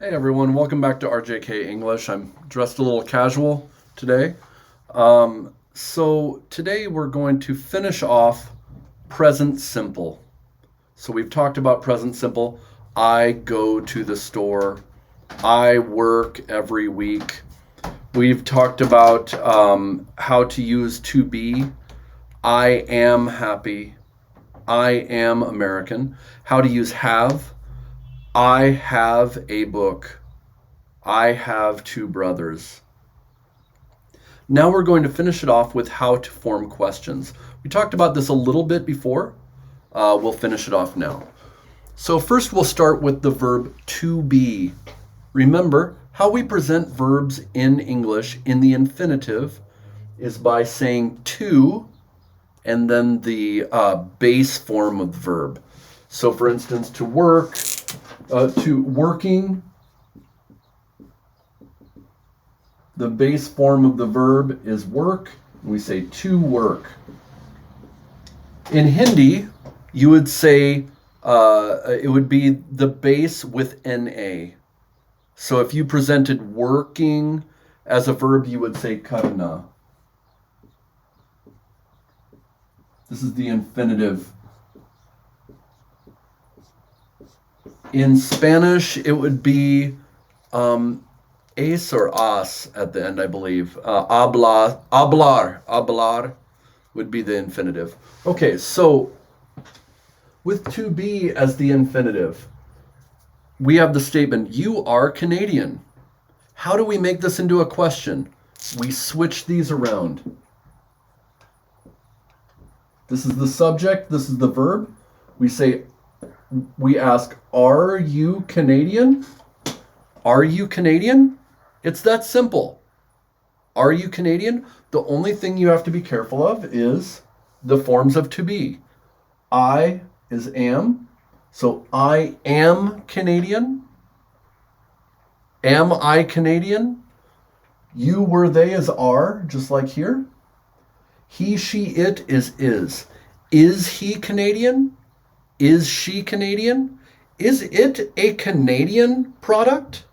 Hey everyone, welcome back to RJK English. I'm dressed a little casual today. So today we're going to finish off present simple. So we've talked about present simple. I go to the store. I work every week. We've talked about how to use to be. I am happy. I am American. How to use have. I have a book. I have two brothers. Now we're going to finish it off with how to form questions. We talked about this a little bit before. We'll finish it off now. So first we'll start with the verb to be. Remember, how we present verbs in English in the infinitive is by saying to and then the base form of the verb. So for instance, to work, to working, the base form of the verb is work. We say to work. In Hindi, you would say it would be the base with na. So if you presented working as a verb, you would say karna. This is the infinitive. In Spanish, it would be ace or as at the end, I believe. Hablar would be the infinitive. Okay, so with to be as the infinitive, we have the statement, you are Canadian. How do we make this into a question? We switch these around. This is the subject, this is the verb. We ask, are you Canadian? Are you Canadian? It's that simple. Are you Canadian? The only thing you have to be careful of is the forms of to be. I is am. So I am Canadian. Am I Canadian? You, were, they is are, just like here. He, she, it is is. Is he Canadian? Is she Canadian? Is it a Canadian product?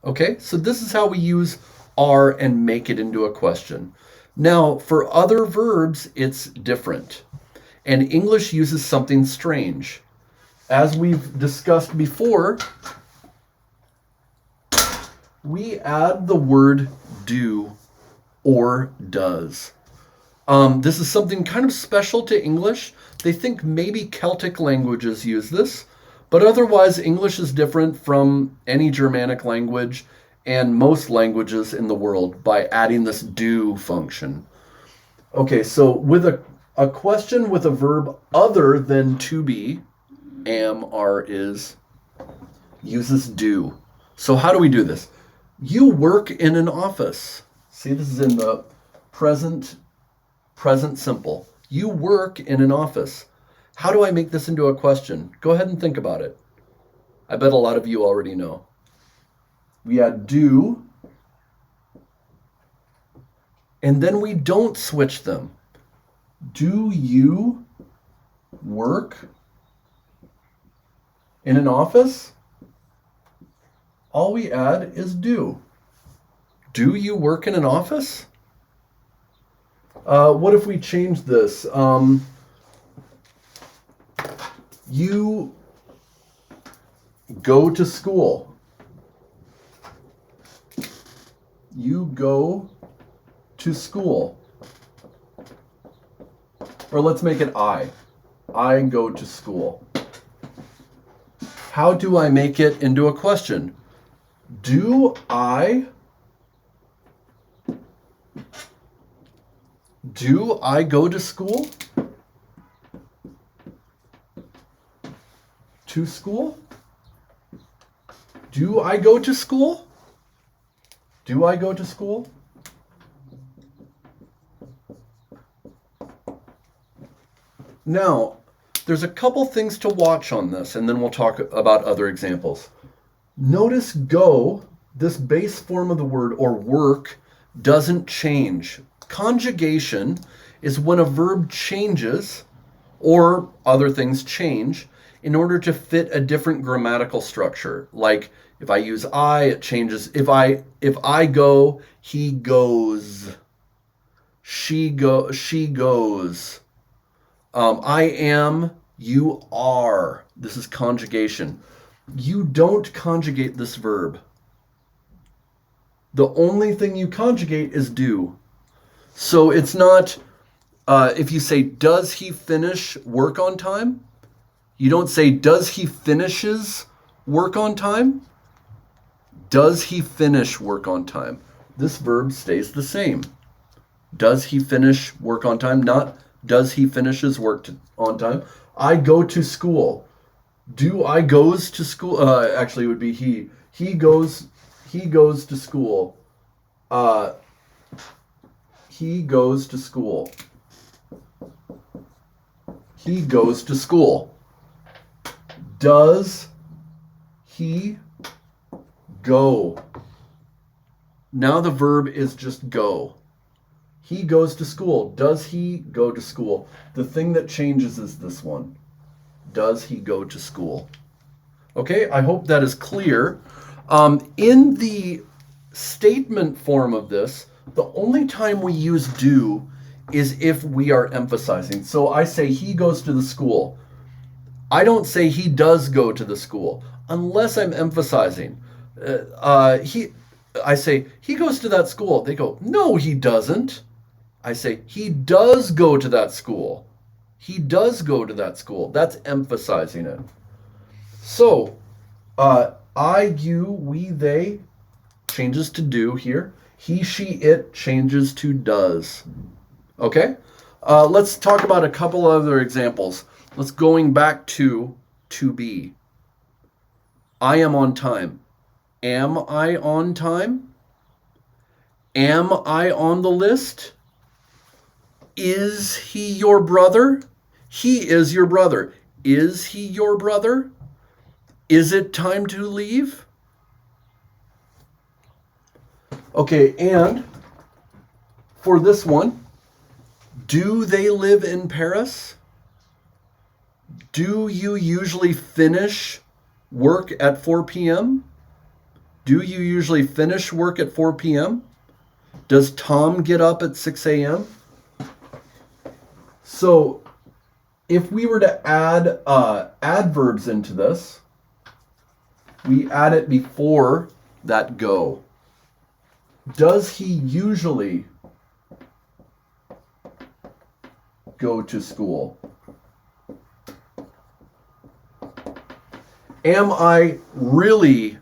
Okay, so this is how we use are and make it into a question. Now, for other verbs, it's different. And English uses something strange. As we've discussed before, we add the word do or does. This is something kind of special to English. They think maybe Celtic languages use this, but otherwise English is different from any Germanic language and most languages in the world by adding this do function. Okay, so with a question with a verb other than to be, am, are, is, uses do. So how do we do this? You work in an office. See, this is in the present simple. You work in an office. How do I make this into a question? Go ahead and think about it. I bet a lot of you already know. We add do, and then we don't switch them. Do you work in an office? All we add is do. Do you work in an office? What if we change this? You go to school. You go to school. Or let's make it I. I go to school. How do I make it into a question? Do I go to school? To school? Do I go to school? Do I go to school? Now, there's a couple things to watch on this, and then we'll talk about other examples. Notice go, this base form of the word, or work, doesn't change. Conjugation is when a verb changes or other things change in order to fit a different grammatical structure. Like if I use I, it changes. If I go, he goes. She goes. I am, you are. This is conjugation. You don't conjugate this verb. The only thing you conjugate is do. So it's not, if you say, does he finish work on time? You don't say, does he finishes work on time? Does he finish work on time? This verb stays the same. Does he finish work on time? Not does he finishes work on time. I go to school. Do I goes to school? Actually, it would be he. He goes to school. He goes to school. He goes to school. Does he go? Now the verb is just go. He goes to school. Does he go to school? The thing that changes is this one. Does he go to school? Okay, I hope that is clear. In the statement form of this, the only time we use do is if we are emphasizing. So I say he goes to the school. I don't say he does go to the school unless I'm emphasizing. I say he goes to that school. They go, no, he doesn't. I say he does go to that school. He does go to that school. That's emphasizing it. So I, you, we, they changes to do here. He, she, it changes to does. Okay? Let's talk about a couple other examples. Let's going back to be. I am on time. Am I on time? Am I on the list? Is he your brother? He is your brother. Is he your brother? Is it time to leave? Okay, and for this one, do they live in Paris? Do you usually finish work at 4 p.m.? Do you usually finish work at 4 p.m.? Does Tom get up at 6 a.m.? So if we were to add adverbs into this, we add it before that go. Does he usually go to school? Am I really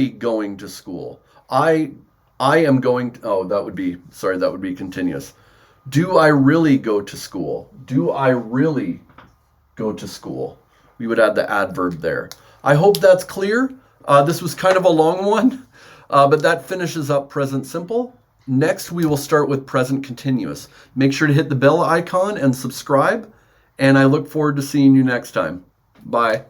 going to school? I am going to, that would be continuous. Do I really go to school? Do I really go to school? We would add the adverb there. I hope that's clear. This was kind of a long one, but that finishes up present simple. Next, we will start with present continuous. Make sure to hit the bell icon and subscribe, and I look forward to seeing you next time. Bye.